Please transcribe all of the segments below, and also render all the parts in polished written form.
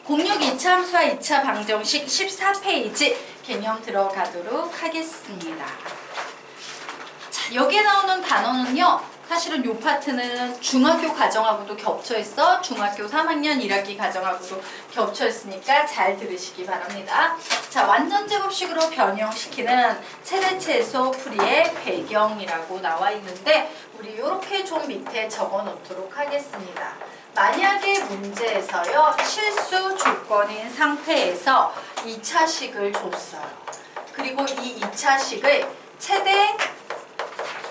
06 2차 함수와 2차 방정식 14페이지 개념 들어가도록 하겠습니다. 자, 여기에 나오는 단어는요. 사실은 요 파트는 중학교 과정하고도 겹쳐있어. 중학교 3학년 1학기 과정하고도 겹쳐있으니까 잘 들으시기 바랍니다. 자, 완전제곱식으로 변형시키는 최대최소 풀이의 배경이라고 나와 있는데 우리 이렇게 좀 밑에 적어 놓도록 하겠습니다. 만약에 문제에서요. 실수 조건인 상태에서 2차식을 줬어요. 그리고 이 2차식의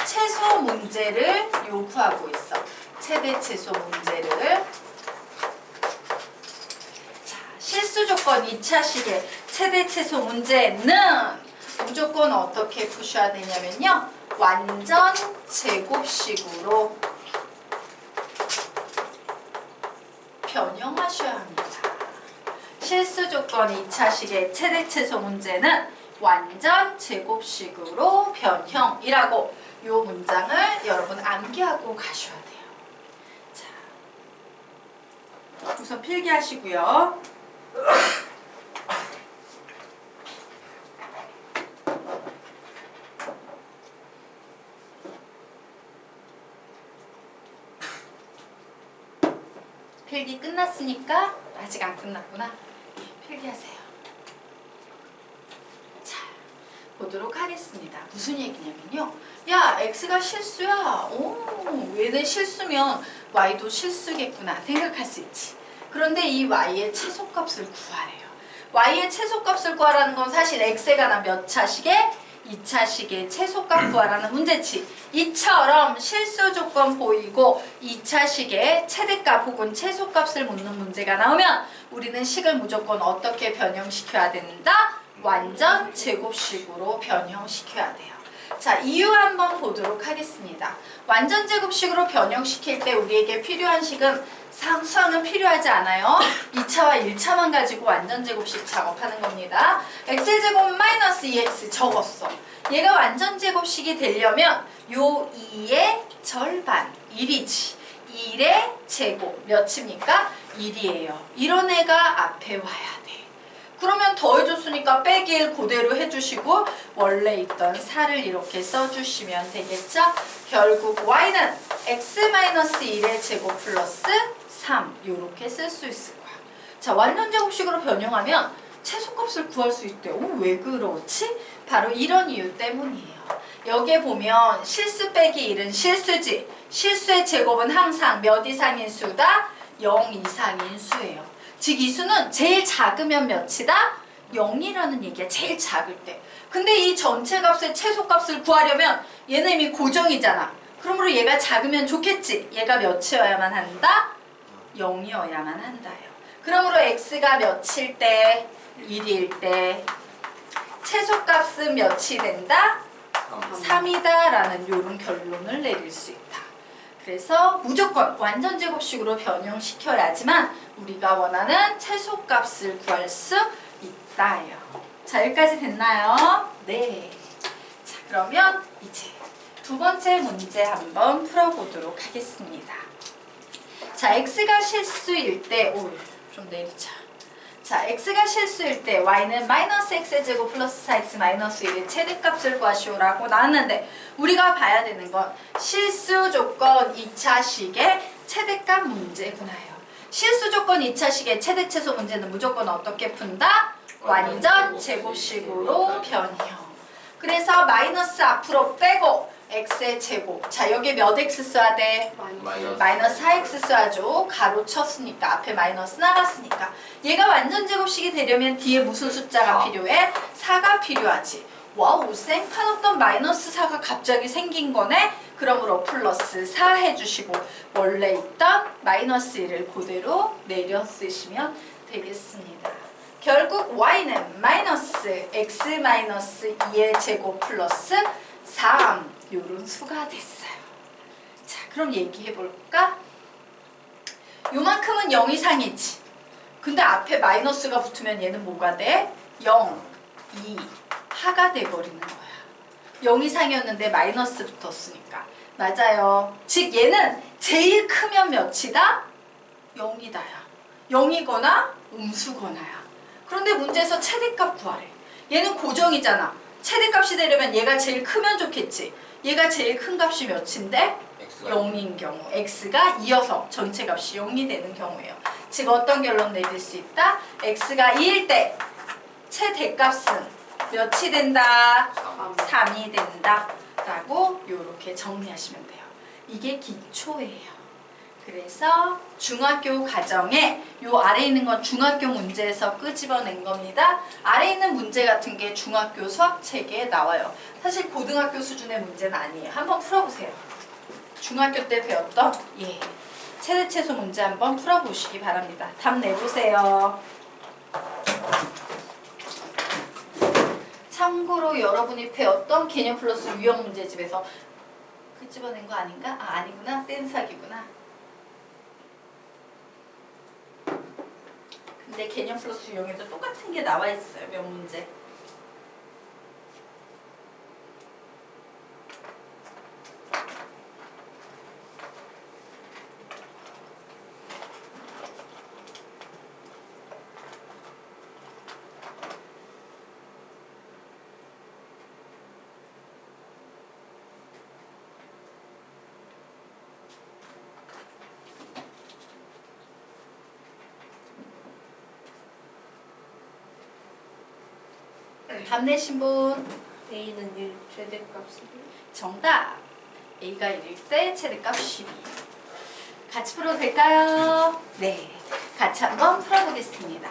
최소 문제를 요구하고 있어. 최대 최소 문제를. 자, 실수 조건 2차식의 최대 최소 문제는 무조건 어떻게 푸셔야 되냐면요. 완전 제곱식으로 변형하셔야 합니다. 실수 조건 2차식의 최대 최소 문제는 완전 제곱식으로 변형이라고 요 문장을 여러분 암기하고 가셔야 돼요. 자, 우선 필기하시고요. 필기 끝났으니까 아직 안 끝났구나. 필기하세요. 자, 보도록 하겠습니다. 무슨 얘기냐면요. 야, x가 실수야. 오, 얘는 실수면 y도 실수겠구나 생각할 수 있지. 그런데 이 y의 최소값을 구하래요. y의 최소값을 구하라는 건 사실 x에 관한 몇 차식의? 2차식의 최소값 구하라는 문제지. 이처럼 실수 조건 보이고 2차식의 최대값 혹은 최소값을 묻는 문제가 나오면 우리는 식을 무조건 어떻게 변형시켜야 된다? 완전 제곱식으로 변형시켜야 돼요. 자, 이유 한번 보도록 하겠습니다. 완전 제곱식으로 변형시킬 때 우리에게 필요한 식은 상수항은 필요하지 않아요. 2차와 1차만 가지고 완전 제곱식 작업하는 겁니다. x제곱 마이너스 2x 적었어. 얘가 완전 제곱식이 되려면 요 2의 절반, 1이지. 1의 제곱, 몇입니까? 1이에요. 이런 애가 앞에 와야 돼. 그러면 더해줬으니까 빼기 1 그대로 해주시고 원래 있던 4를 이렇게 써주시면 되겠죠? 결국 y는 x-1의 제곱 플러스 3 이렇게 쓸 수 있을 거야. 자, 완전 제곱식으로 변형하면 최소값을 구할 수 있대. 오, 왜 그렇지? 바로 이런 이유 때문이에요. 여기에 보면 실수 빼기 1은 실수지. 실수의 제곱은 항상 몇 이상인 수다? 0 이상인 수예요. 즉 이 수는 제일 작으면 몇이다? 0이라는 얘기야. 제일 작을 때. 근데 이 전체 값의 최소값을 구하려면 얘는 이미 고정이잖아. 그러므로 얘가 작으면 좋겠지. 얘가 몇이어야만 한다? 0이어야만 한다요. 그러므로 x가 몇일 때? 1일 때 최소값은 몇이 된다? 3이다 라는 요런 결론을 내릴 수 있다. 그래서 무조건 완전 제곱식으로 변형시켜야지만 우리가 원하는 최소값을 구할 수 있다요. 자, 여기까지 됐나요? 네. 자, 그러면 이제 두 번째 문제 한번 풀어보도록 하겠습니다. 자, x가 실수일 때, 좀 내리자. 자, x가 실수일 때 y는 마이너스 x제곱 플러스 4x 마이너스 1의 최대값을 구하시오라고 나왔는데 우리가 봐야 되는 건 실수 조건 2차식의 최대값 문제구나요. 실수 조건 2차식의 최대 최소 문제는 무조건 어떻게 푼다? 완전 제곱식으로 변형. 그래서 마이너스 앞으로 빼고 x의 제곱. 자, 여기 몇 x 써야 돼? 마이너스 4x 써야죠. 가로 쳤으니까 앞에 마이너스 나갔으니까. 얘가 완전 제곱식이 되려면 뒤에 무슨 숫자가 필요해? 4가 필요하지. 와우, 생판없던 마이너스 4가 갑자기 생긴 거네? 그러므로 플러스 4 해주시고 원래 있던 마이너스 1을 그대로 내려 쓰시면 되겠습니다. 결국 y는 마이너스 x 마이너스 2의 제곱 플러스 3 요런 수가 됐어요. 자, 그럼 얘기해 볼까? 요만큼은 0 이상이지. 근데 앞에 마이너스가 붙으면 얘는 뭐가 돼? 0, 2, 하가 돼버리는 거야. 0 이상이었는데 마이너스 붙었으니까. 맞아요. 즉 얘는 제일 크면 몇이다? 0이다야. 0이거나 음수거나야. 그런데 문제에서 최대값 구하래. 얘는 고정이잖아. 최대값이 되려면 얘가 제일 크면 좋겠지. 얘가 제일 큰 값이 몇인데? 0인 경우. x가 2여서 전체 값이 0이 되는 경우예요. 즉 어떤 결론 내릴 수 있다? x가 2일 때 최대값은 몇이 된다? 3이 된다. 라고 이렇게 정리하시면 돼요. 이게 기초예요. 그래서 중학교 과정에 요 아래 있는 건 중학교 문제에서 끄집어낸 겁니다. 아래 있는 문제 같은 게 중학교 수학책에 나와요. 사실 고등학교 수준의 문제는 아니에요. 한번 풀어보세요. 중학교 때 배웠던 최대 최소 문제 한번 풀어보시기 바랍니다. 답 내보세요. 참고로 여러분이 배웠던 개념 플러스 유형 문제집에서 끄집어낸 거 아닌가? 아, 아니구나. 센스학이구나. 근데 개념 플러스 유형에도 똑같은 게 나와 있어요. 몇 문제. 답 내신 분? A는 1, 최대값이 정답! A가 1일 때 최대값 12. 같이 풀어도 될까요? 네. 같이 한번 풀어보겠습니다.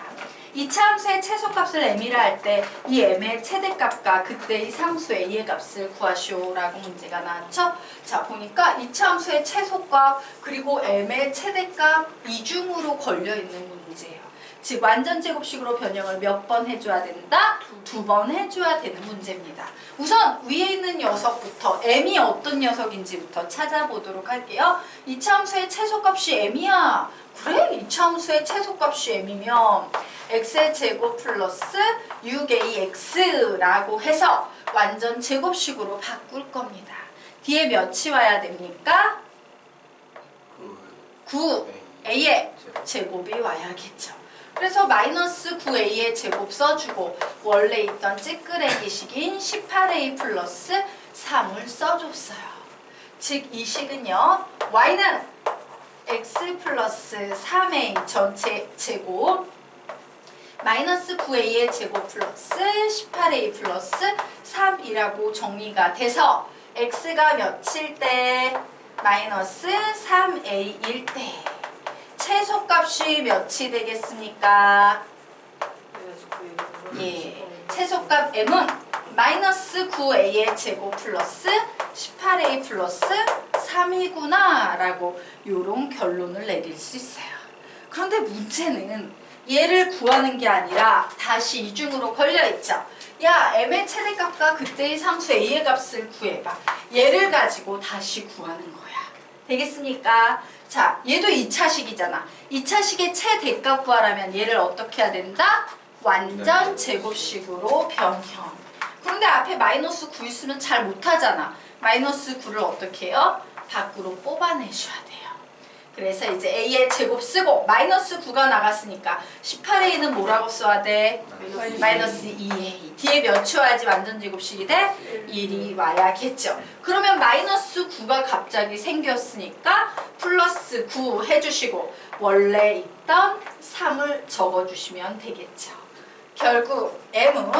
이차 함수의 최소값을 m이라 할 때 이 m의 최대값과 그때의 상수 a의 값을 구하시오라고 문제가 나왔죠? 자, 보니까 이차 함수의 최소값 그리고 m의 최대값 이중으로 걸려있는 문제예요. 즉 완전 제곱식으로 변형을 몇 번 해줘야 된다? 2번 해줘야 되는 문제입니다. 우선 위에 있는 녀석부터 m이 어떤 녀석인지부터 찾아보도록 할게요. 이차함수의 최소값이 m이야. 그래? 이차함수의 최소값이 m이면 x의 제곱 플러스 6ax라고 해서 완전 제곱식으로 바꿀 겁니다. 뒤에 몇이 와야 됩니까? 9a의 제곱이 와야겠죠. 그래서 마이너스 9a의 제곱 써주고 원래 있던 찌끄레기식인 18a 플러스 3을 써줬어요. 즉 이 식은요. y는 x 플러스 3a 전체 제곱 마이너스 9a의 제곱 플러스 18a 플러스 3이라고 정리가 돼서 x가 몇일 때? 마이너스 3a일 때 최소값이 몇이 되겠습니까? 최소값 m은 마이너스 9a의 제곱 플러스 18a 플러스 3이구나 라고 요런 결론을 내릴 수 있어요. 그런데 문제는 얘를 구하는 게 아니라 다시 이중으로 걸려있죠. 야, m의 최대값과 그때의 상수 a의 값을 구해봐. 얘를 가지고 다시 구하는 거야. 되겠습니까? 자, 얘도 2차식이잖아. 2차식의 최대값 구하려면 얘를 어떻게 해야 된다? 완전 제곱식으로 변형. 그런데 앞에 마이너스 9 있으면 잘 못하잖아. 마이너스 9를 어떻게 해요? 밖으로 뽑아내셔야 돼요. 그래서 이제 a의 제곱 쓰고 마이너스 9가 나갔으니까 18a는 뭐라고 써야 돼? 마이너스 2a. 뒤에 몇이 와야지 완전 제곱식이 돼? 1이 와야겠죠. 그러면 마이너스 9가 갑자기 생겼으니까 플러스 9 해주시고 원래 있던 3을 적어주시면 되겠죠. 결국 m은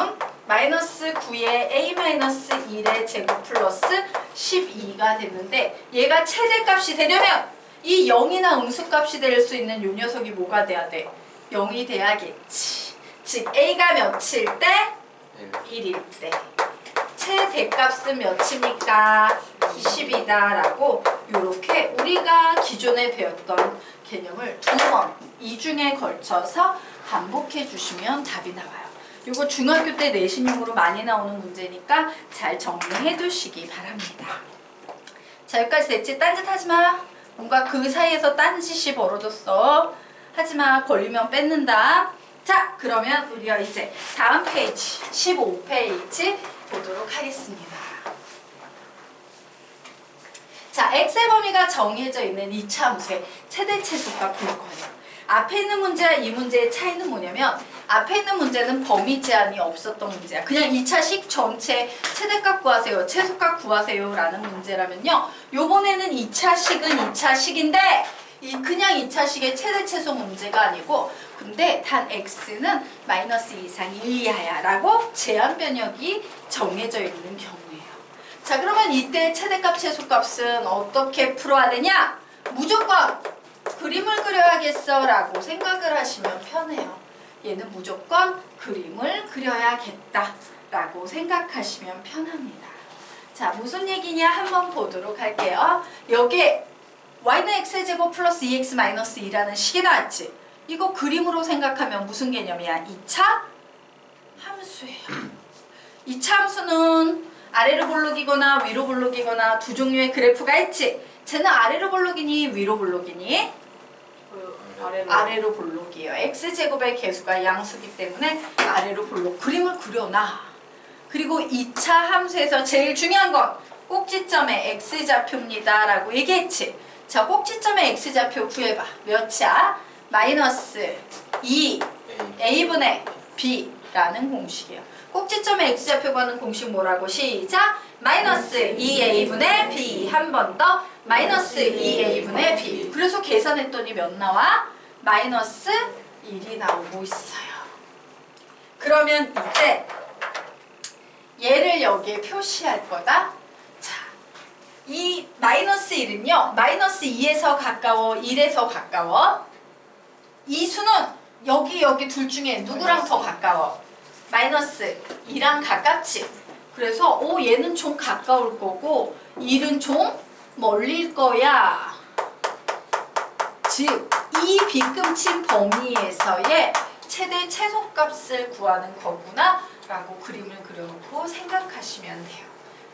마이너스 9의 a-1의 제곱 플러스 12가 됐는데 얘가 최대값이 되려면 이 0이나 음수값이 될 수 있는 요 녀석이 뭐가 돼야 돼? 0이 돼야겠지. 즉 a가 몇일 때? 1일 때. 최대값은 몇입니까? 10이다 라고 요렇게 우리가 기존에 배웠던 개념을 2번 이중에 걸쳐서 반복해 주시면 답이 나와요. 요거 중학교 때 내신용으로 많이 나오는 문제니까 잘 정리해 두시기 바랍니다. 자, 여기까지 됐지? 딴짓 하지 마. 뭔가 그 사이에서 딴짓이 벌어졌어. 하지마. 걸리면 뺏는다. 자, 그러면 우리가 이제 다음 페이지 15페이지 보도록 하겠습니다. 자, x의 범위가 정해져 있는 이차 함수의 최대 최소값 볼 거예요. 앞에 있는 문제와 이 문제의 차이는 뭐냐면 앞에 있는 문제는 범위 제한이 없었던 문제야. 그냥 2차식 전체 최대값 구하세요, 최소값 구하세요 라는 문제라면요. 요번에는 2차식은 2차식인데 그냥 2차식의 최대 최소 문제가 아니고 근데 단 x는 마이너스 2 이상 1 이하야 라고 제한 변역이 정해져 있는 경우예요. 자, 그러면 이때 최대값 최소값은 어떻게 풀어야 되냐? 무조건 그림을 그려야겠어 라고 생각을 하시면 편해요. 얘는 무조건 그림을 그려야겠다 라고 생각하시면 편합니다. 자, 무슨 얘기냐 한번 보도록 할게요. 여기에 y는 x제곱 플러스 2x 마이너스 2라는 식이 나왔지? 이거 그림으로 생각하면 무슨 개념이야? 2차 함수예요. 2차 함수는 아래로 볼록이거나 위로 볼록이거나 두 종류의 그래프가 있지? 쟤는 아래로 볼록이니 위로 볼록이니? 아래로 볼록이에요. x제곱의 개수가 양수기 때문에 아래로 볼록. 그림을 그려놔. 그리고 2차 함수에서 제일 중요한 건 꼭지점의 x좌표입니다 라고 얘기했지? 자, 꼭지점의 x좌표 구해봐. 몇이야? 마이너스 2a분의 b라는 공식이에요. 꼭지점의 x좌표 구하는 공식 뭐라고? 시작! 마이너스 2a분의 b 한 번 더 마이너스 2a분의 b. 그래서 계산했더니 몇 나와? 마이너스 1이 나오고 있어요. 그러면 이제 얘를 여기에 표시할 거다. 자, 이 마이너스 1은요. 마이너스 2에서 가까워, 1에서 가까워. 이 수는 여기 둘 중에 누구랑 더 가까워? 마이너스 2랑 가깝지. 그래서 얘는 좀 가까울 거고 1은 좀 멀릴 거야. 즉, 이 빗금친 범위에서의 최대 최소값을 구하는 거구나 라고 그림을 그려놓고 생각하시면 돼요.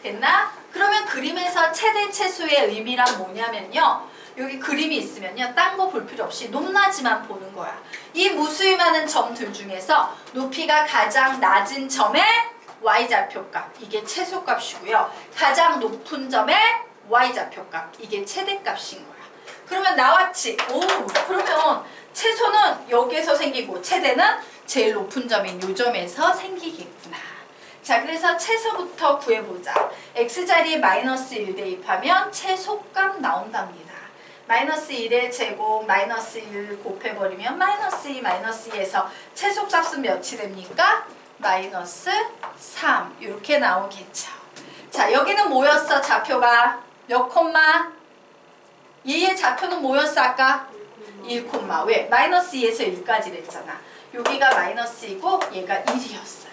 됐나? 그러면 그림에서 최대 최소의 의미란 뭐냐면요. 여기 그림이 있으면요. 딴 거 볼 필요 없이 높낮이만 보는 거야. 이 무수히 많은 점들 중에서 높이가 가장 낮은 점의 y좌표값, 이게 최소값이고요. 가장 높은 점의 y좌표값, 이게 최대값인 거야. 그러면 나왔지? 그러면 최소는 여기에서 생기고 최대는 제일 높은 점인 요 점에서 생기겠구나. 자, 그래서 최소부터 구해보자. x자리에 마이너스 1 대입하면 최소값 나온답니다. 마이너스 1의 제곱 마이너스 1 곱해버리면 마이너스 2 마이너스 2에서 최소값은 몇이 됩니까? 마이너스 3 이렇게 나오겠죠. 자, 여기는 뭐였어? 좌표가 몇 콤마? 얘의 좌표는 뭐였어 아까? 1 콤마. 왜? 마이너스 2에서 1까지 랬잖아. 여기가 마이너스 2고 얘가 1이었어요.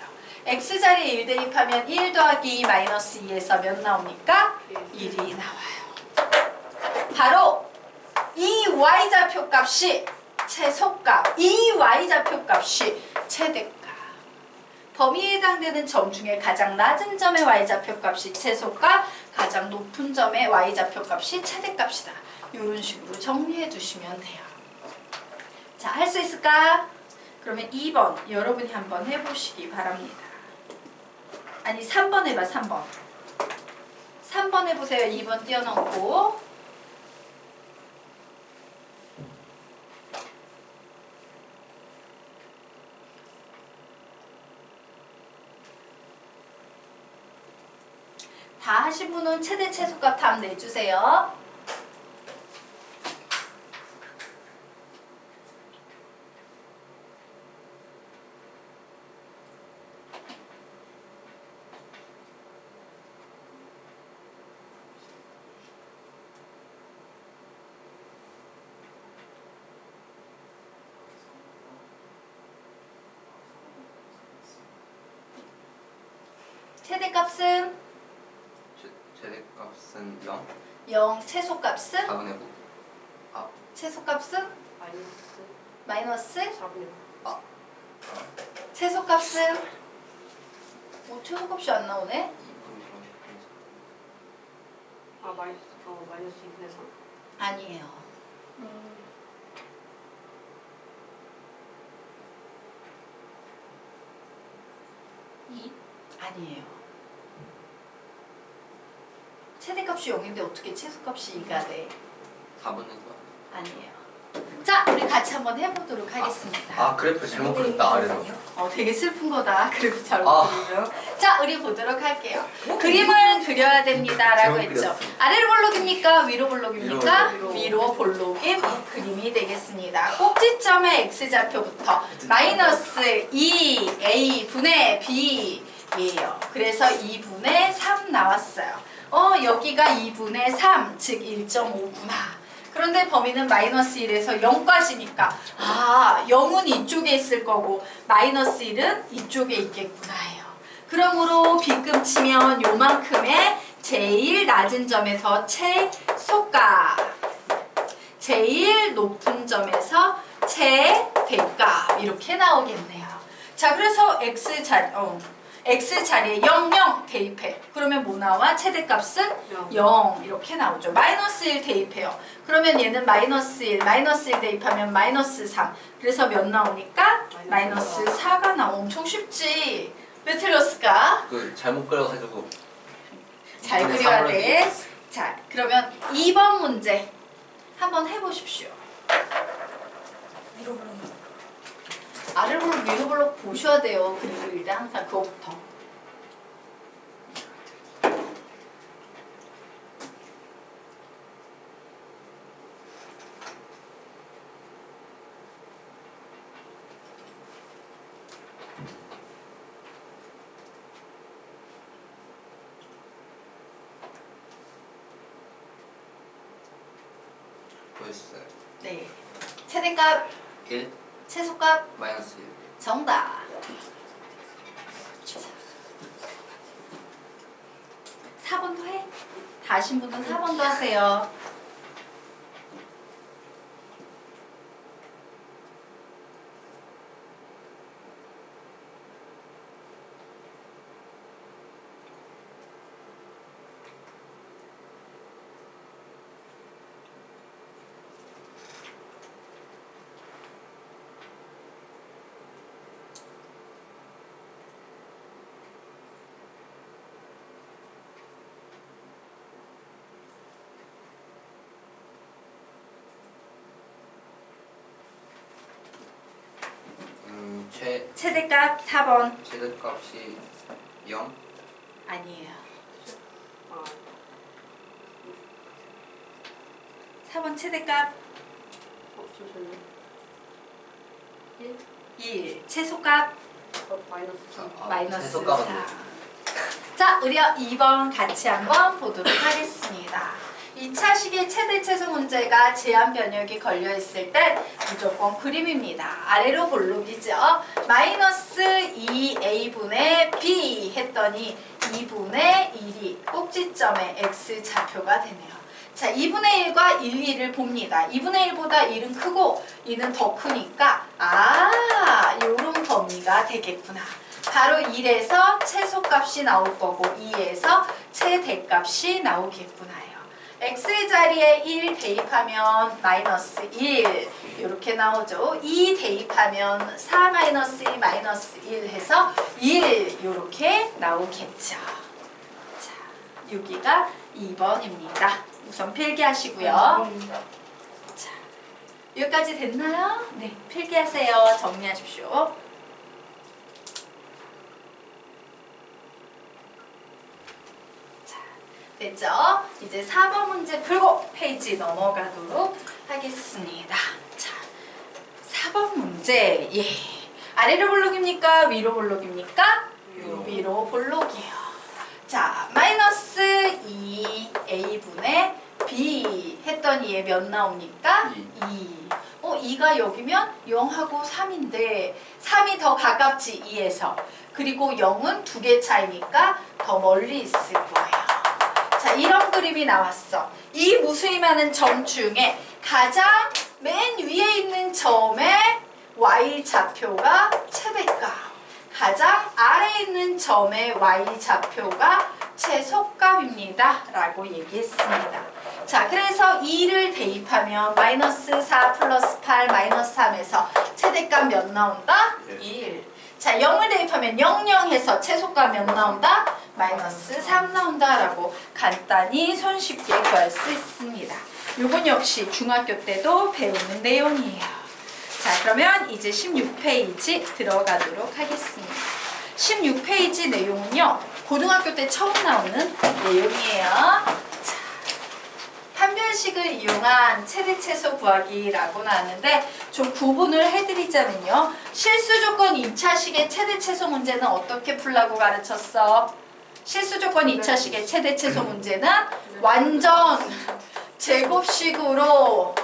x자리에 1 대입하면 1 더하기 2 마이너스 2에서 몇 나옵니까? 1이 나와요. 바로 이 y좌표 값이 최소값, 이 y좌표 값이 최대값. 범위에 해당되는 점 중에 가장 낮은 점의 y좌표 값이 최소값, 가장 높은 점의 y좌표 값이 최대값이다. 이런 식으로 정리해 두시면 돼요. 자, 할 수 있을까? 그러면 2번 여러분이 한번 해보시기 바랍니다. 아니 3번 해봐. 3번 해보세요. 2번 띄워놓고. 다 하신 분은 최대 최소값 답 내주세요. 최대값은? 최대값은 0. 0. 최소값은? 4분의 9. 최소값은? 마이너스? 4분의 9. 최소값은? 최소값이 안 나오네? 마이너스 2분의 3. 아니에요. 아니에요. 최대값이 0인데 어떻게 최소값이 2가 돼? 4분의 9. 아니에요. 자, 우리 같이 한번 해보도록 하겠습니다. 아 그래프 잘못 그렸다 아래로. 되게 슬픈 거다. 그리고 잘 아. 그리면. 자, 우리 보도록 할게요. 그림을 그려야 됩니다라고 잘못 했죠. 그렸어. 아래로 볼록입니까? 위로 볼록입니까? 위로. 위로 볼록인 그림이 되겠습니다. 꼭지점의 x좌표부터 마이너스 2a 분의 b예요. 그래서 2분의 3 나왔어요. 여기가 2분의 3, 즉 1.5구나. 그런데 범위는 마이너스 1에서 0까지니까 0은 이쪽에 있을 거고 마이너스 1은 이쪽에 있겠구나 해요. 그러므로 빗금치면 요만큼의 제일 낮은 점에서 최소값, 제일 높은 점에서 최대값 이렇게 나오겠네요. 자, 그래서 x 자리에 0, 0 대입해. 그러면 뭐 나와? 최대값은 0 이렇게 나오죠. 마이너스 1 대입해요. 그러면 얘는 마이너스 1 대입하면 마이너스 3. 그래서 몇 나오니까? 마이너스 4가 나와. 엄청 쉽지? 왜 틀렸을까? 그 잘못 그려가지고. 잘 이번에 그려야 삼으로 돼. 돼. 자, 그러면 2번 문제 한번 해보십시오. 아래로 볼록 위로 볼록 보셔야 돼요. 그리고 일단 항상 그거부터. 보였어요. 네. 최대값, 1 최소값, 마이너스 1. 정답. 4번 더 해. 다 하신 분은 4번 더 하세요. 최대값 4번. 최대값이 0. 아니에요. 아, 4번 최대값 잠시만요. 1? 1. 최소값 마이너스 3. 마이너스 최소값은 4. 자, 우리가 2번 같이 한번 보도록 하겠습니다. 2차 식의 최대 최소 문제가 제한 변역이 걸려 있을 땐 무조건 그림입니다. 아래로 볼록이죠. 마이너스 2a분의 b 했더니 2분의 1이 꼭지점의 x 좌표가 되네요. 자, 2분의 1과 1, 2를 봅니다. 2분의 1보다 1은 크고 2는 더 크니까 요런 범위가 되겠구나. 바로 1에서 최소값이 나올 거고 2에서 최대값이 나오겠구나 해요. x의 자리에 1 대입하면 마이너스 1 이렇게 나오죠. 2 대입하면 4 마이너스 1 마이너스 1 해서 1 이렇게 나오겠죠. 자, 여기가 2번입니다. 우선 필기하시고요. 자, 여기까지 됐나요? 네, 필기하세요. 정리하십시오. 됐죠? 이제 4번 문제 풀고 페이지 넘어가도록 하겠습니다. 자, 4번 문제. 예. 아래로 볼록입니까? 위로 볼록입니까? 위로 볼록이에요. 자, 마이너스 2a분의 b 했더니 얘 몇 나옵니까? 2. 2가 여기면 0하고 3인데 3이 더 가깝지 2에서. 그리고 0은 2개 차이니까 더 멀리 있을 거예요. 자, 이런 그림이 나왔어. 이 무수히 많은 점 중에 가장 맨 위에 있는 점의 y좌표가 최대값, 가장 아래에 있는 점의 y좌표가 최소값입니다 라고 얘기했습니다. 자, 그래서 2를 대입하면 마이너스 4 플러스 8 마이너스 3에서 최대값 몇 나온다? 1. 자, 0을 대입하면 0, 0해서 최소값 몇 나온다? 마이너스 3 나온다라고 간단히 손쉽게 구할 수 있습니다. 요건 역시 중학교 때도 배우는 내용이에요. 자, 그러면 이제 16페이지 들어가도록 하겠습니다. 16페이지 내용은요, 고등학교 때 처음 나오는 내용이에요. 자, 판별식을 이용한 최대 최소 구하기라고 나왔는데 좀 구분을 해드리자면요, 실수 조건 2차식의 최대 최소 문제는 어떻게 풀라고 가르쳤어? 실수 조건 2차식의 최대 최소 문제는 완전 제곱식으로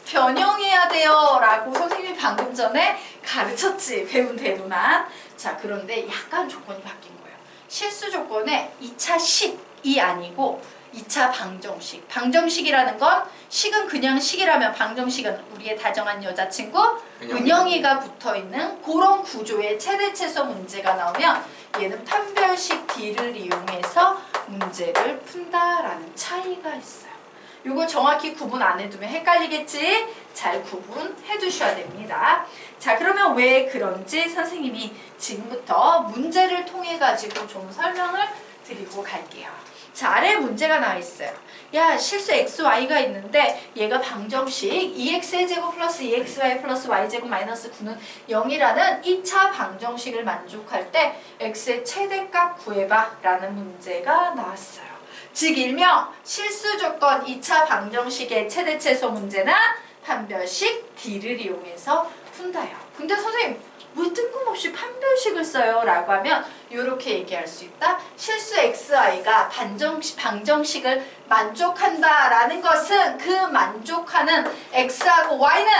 변형해야 돼요 라고 선생님이 방금 전에 가르쳤지, 배운 대로만. 자, 그런데 약간 조건이 바뀐 거예요. 실수 조건에 2차 식이 아니고 2차 방정식. 방정식이라는 건 식은 그냥 식이라면 방정식은 우리의 다정한 여자친구 은영이가 붙어있는 그런 구조의 최대 최소 문제가 나오면 얘는 판별식 D를 이용해서 문제를 푼다라는 차이가 있어요. 이거 정확히 구분 안 해두면 헷갈리겠지? 잘 구분해 두셔야 됩니다. 자, 그러면 왜 그런지 선생님이 지금부터 문제를 통해 가지고 좀 설명을 드리고 갈게요. 자, 아래에 문제가 나와 있어요. 야, 실수 xy가 있는데 얘가 방정식 2x의 제곱 플러스 2xy 플러스 y제곱 마이너스 9는 0이라는 2차 방정식을 만족할 때 x의 최대값 구해봐 라는 문제가 나왔어요. 즉 일명 실수 조건 2차 방정식의 최대 최소 문제는 판별식 D를 이용해서 푼다요. 근데 선생님 왜 뜬금없이 판별식을 써요? 라고 하면 이렇게 얘기할 수 있다. 실수 xy가 방정식을 만족한다라는 것은 그 만족하는 x하고 y는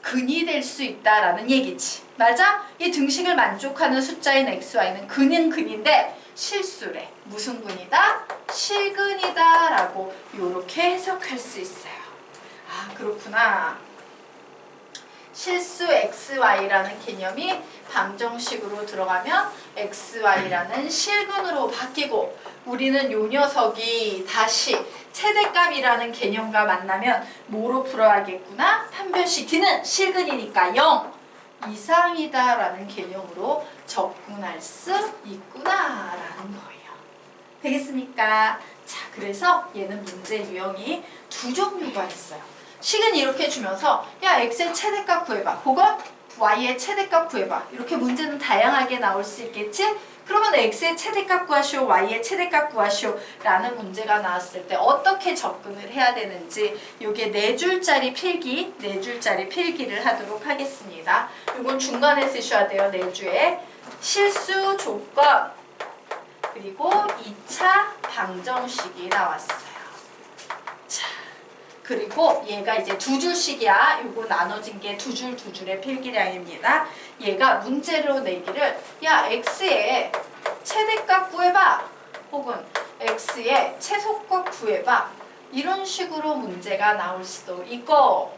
근이 될 수 있다라는 얘기지. 맞아? 이 등식을 만족하는 숫자인 xy는 근인데 실수래. 무슨 근이다? 실근이다 라고 이렇게 해석할 수 있어요. 아, 그렇구나. 실수 xy라는 개념이 방정식으로 들어가면 xy라는 실근으로 바뀌고 우리는 요 녀석이 다시 최대값이라는 개념과 만나면 뭐로 풀어야겠구나? 판별식 D는 실근이니까 0 이상이다 라는 개념으로 접근할 수 있구나 라는 거예요. 되겠습니까? 자, 그래서 얘는 문제 유형이 두 종류가 있어요. 식은 이렇게 주면서 야, x의 최대값 구해봐 혹은 y의 최대값 구해봐 이렇게 문제는 다양하게 나올 수 있겠지? 그러면 x의 최대값 구하시오 y의 최대값 구하시오 라는 문제가 나왔을 때 어떻게 접근을 해야 되는지 요게 4줄짜리 필기를 하도록 하겠습니다. 요건 중간에 쓰셔야 돼요. 4주에 실수 조건 그리고 2차 방정식이 나왔어요. 자, 그리고 얘가 이제 2줄씩이야. 요거 나눠진 게 2줄의 필기량입니다. 얘가 문제로 내기를 야, x의 최대값 구해봐 혹은 x의 최소값 구해봐 이런 식으로 문제가 나올 수도 있고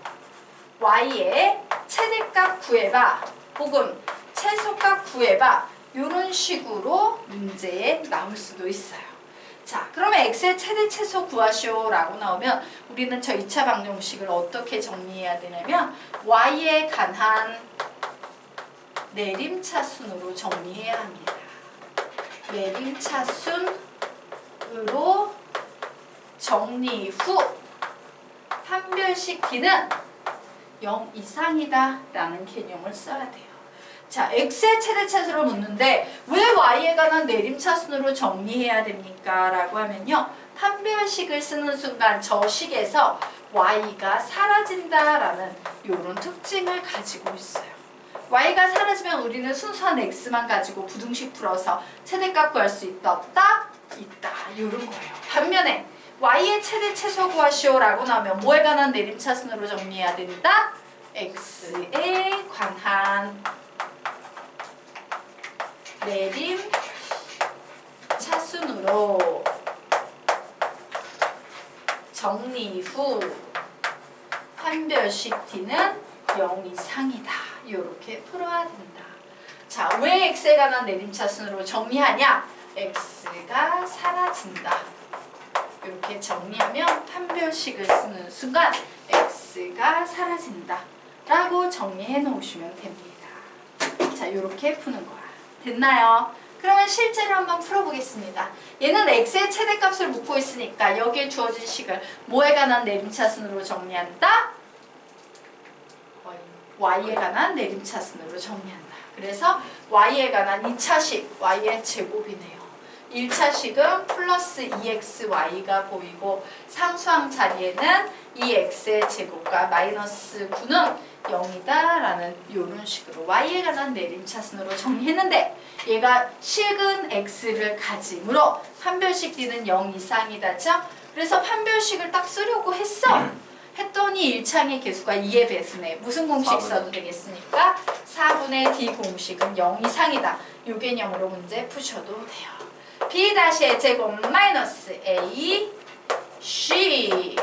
y의 최대값 구해봐 혹은 최소값 구해봐 이런 식으로 문제에 나올 수도 있어요. 자, 그러면 x의 최대 최소 구하시오 라고 나오면 우리는 저 2차 방정식을 어떻게 정리해야 되냐면 y에 관한 내림차순으로 정리해야 합니다. 내림차순으로 정리 후 판별식 D는 0 이상이다 라는 개념을 써야 돼요. 자, x의 최대 최소를 묻는데 왜 y에 관한 내림차순으로 정리해야 됩니까? 라고 하면요. 판별식을 쓰는 순간 저 식에서 y가 사라진다라는 이런 특징을 가지고 있어요. y가 사라지면 우리는 순수한 x만 가지고 부등식 풀어서 최대값 구할 수 있다 없다? 있다. 이런 거예요. 반면에 y의 최대 최소 구하시오 라고 나오면 뭐에 관한 내림차순으로 정리해야 된다? x에 관한 내림 차순으로 정리 후 판별식 D는 0 이상이다. 이렇게 풀어야 된다. 자, 왜 x에 관한 내림차순으로 정리하냐? x가 사라진다. 이렇게 정리하면 판별식을 쓰는 순간 x가 사라진다 라고 정리해 놓으시면 됩니다. 자, 이렇게 푸는 거야. 됐나요? 그러면 실제로 한번 풀어보겠습니다. 얘는 x의 최대값을 묻고 있으니까 여기에 주어진 식을 뭐에 관한 내림차순으로 정리한다? y에 관한 내림차순으로 정리한다. 그래서 y에 관한 2차식 y의 제곱이네요. 1차식은 플러스 2xy가 보이고 상수항 자리에는 2x의 제곱과 마이너스 9는 0이다 라는 이런 식으로 y에 관한 내림차순으로 정리했는데 얘가 식은 x를 가지므로 판별식 d는 0 이상이다죠. 그래서 판별식을 딱 쓰려고 했어. 했더니 1창의 개수가 2의 배수네. 무슨 공식 4분의. 써도 되겠습니까? 4분의 d 공식은 0 이상이다. 요 개념으로 문제 푸셔도 돼요. b-의 제곱 마이너스 a c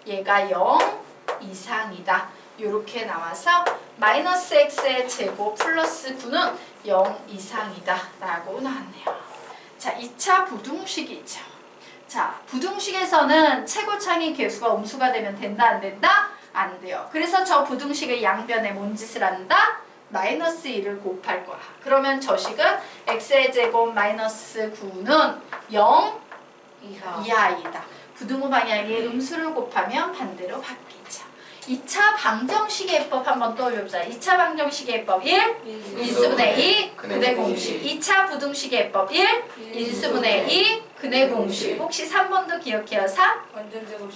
얘가 0 이상이다. 이렇게 나와서 마이너스 x의 제곱 플러스 9는 0 이상이다 라고 나왔네요. 자, 2차 부등식이죠. 자, 부등식에서는 최고창의 개수가 음수가 되면 된다 안 된다? 안 돼요. 그래서 저 부등식의 양변에 뭔 짓을 한다? 마이너스 1을 곱할 거야. 그러면 저 식은 x의 제곱 마이너스 9는 0 이하이다. 부등호 방향이 음수를 곱하면 반대로 바뀌죠. 2차 방정식의 해법 한번 떠올려보자. 2차 방정식의 해법 1, 인수분의 2, 근의 공식. 2차 부등식의 해법 1, 인수분의 2, 근의 공식. 혹시 3번도 기억해요? 3?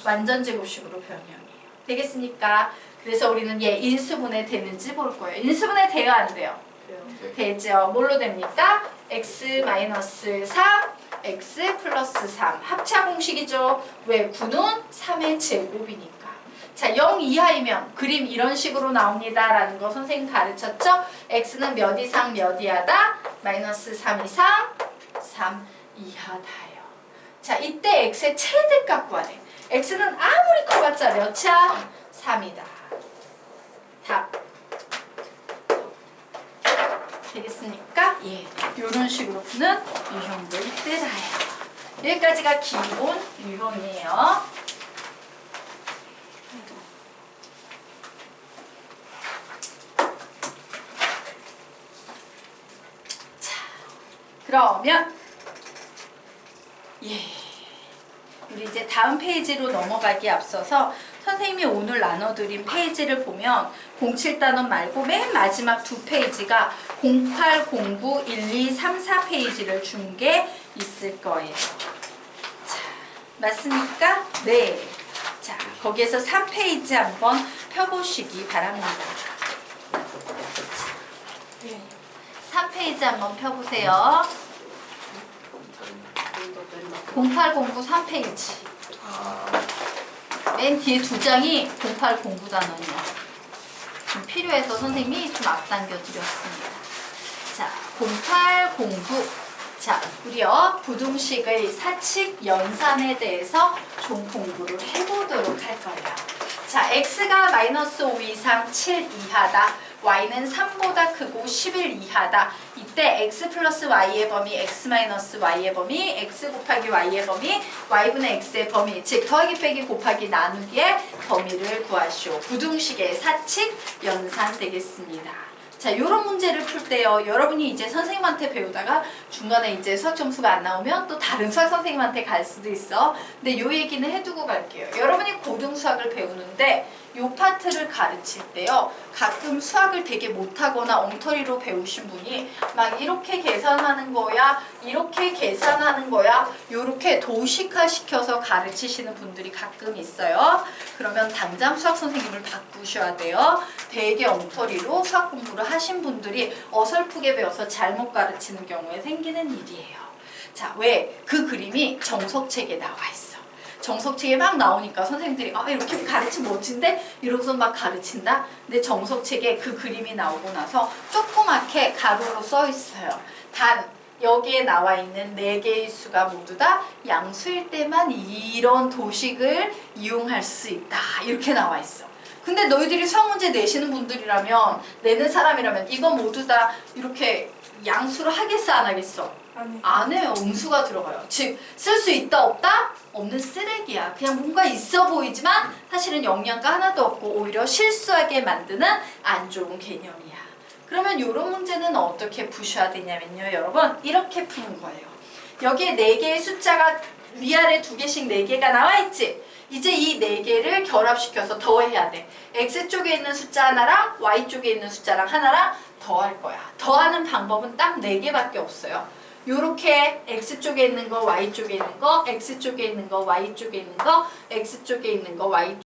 완전 제곱식으로 변형해요. 되겠습니까? 그래서 우리는 얘 인수분해 되는지 볼 거예요. 인수분해 돼요? 안 돼요? 되죠. 뭘로 됩니까? x-3, x 플러스 3. 합차 공식이죠. 왜? 9는 3의 제곱이니까. 자, 0 이하이면 그림 이런 식으로 나옵니다. 라는 거 선생님 가르쳤죠? x는 몇 이상 몇 이하다? 마이너스 3 이상 3 이하다요. 자, 이때 x의 최대값 구하래. x는 아무리 커봤자 몇이야? 3이다. 답. 되겠습니까? 예. 이런 식으로 푸는 유형들 때라요. 여기까지가 기본 유형이에요. 자, 그러면 예. 우리 이제 다음 페이지로 넘어가기 앞서서 선생님이 오늘 나눠드린 페이지를 보면 07단원 말고 맨 마지막 두 페이지가 08, 09, 1, 2, 3, 4 페이지를 준 게 있을 거예요. 자, 맞습니까? 네. 자, 거기에서 3페이지 한번 펴보시기 바랍니다. 3페이지 한번 펴보세요. 08, 09, 3페이지. 맨 뒤에 두 장이 08, 09 단원이야. 좀 필요해서 선생님이 좀 앞당겨 드렸습니다. 자, 08, 09. 자, 우리요 부등식의 사칙 연산에 대해서 좀 공부를 해보도록 할 거예요. 자, x가 마이너스 5 이상 7 이하다. y는 3보다 크고 11 이하다. 이때 x 플러스 y의 범위, x 마이너스 y의 범위, x 곱하기 y의 범위, y분의 x의 범위, 즉 더하기 빼기 곱하기 나누기의 범위를 구하시오. 부등식의 사칙 연산 되겠습니다. 자, 이런 문제를 풀 때요, 여러분이 이제 선생님한테 배우다가 중간에 이제 수학 점수가 안 나오면 또 다른 수학 선생님한테 갈 수도 있어. 근데 요 얘기는 해두고 갈게요. 여러분이 고등 수학을 배우는데 요 파트를 가르칠 때요, 가끔 수학을 되게 못하거나 엉터리로 배우신 분이 막 이렇게 계산하는 거야, 이렇게 계산하는 거야, 요렇게 도식화 시켜서 가르치시는 분들이 가끔 있어요. 그러면 당장 수학 선생님을 바꾸셔야 돼요. 되게 엉터리로 수학 공부를 하신 분들이 어설프게 배워서 잘못 가르치는 경우에 생기는 일이에요. 자, 왜? 그 그림이 정석책에 나와 있어. 정석책에 막 나오니까 선생님들이 아, 이렇게 가르치면 멋진데? 이러고서 막 가르친다? 근데 정석책에 그 그림이 나오고 나서 조그맣게 가로로 써 있어요. 단 여기에 나와 있는 4개의 수가 모두 다 양수일 때만 이런 도식을 이용할 수 있다. 이렇게 나와 있어. 근데 너희들이 수학 문제 내시는 분들이라면, 내는 사람이라면 이거 모두 다 이렇게 양수로 하겠어 안 하겠어? 안 해요. 음수가 들어가요. 즉 쓸 수 있다 없다? 없는 쓰레기야. 그냥 뭔가 있어 보이지만 사실은 영양가 하나도 없고 오히려 실수하게 만드는 안 좋은 개념이야. 그러면 이런 문제는 어떻게 푸셔야 되냐면요. 여러분 이렇게 푸는 거예요. 여기에 4개의 숫자가 위아래 2개씩 4개가 나와 있지. 이제 이 4개를 결합시켜서 더해야 돼. X쪽에 있는 숫자 하나랑 Y쪽에 있는 숫자랑 하나랑 더할 거야. 더하는 방법은 딱 4개밖에 없어요. 요렇게 X쪽에 있는 거, Y쪽에 있는 거, X쪽에 있는 거, Y쪽에 있는 거, X쪽에 있는 거, Y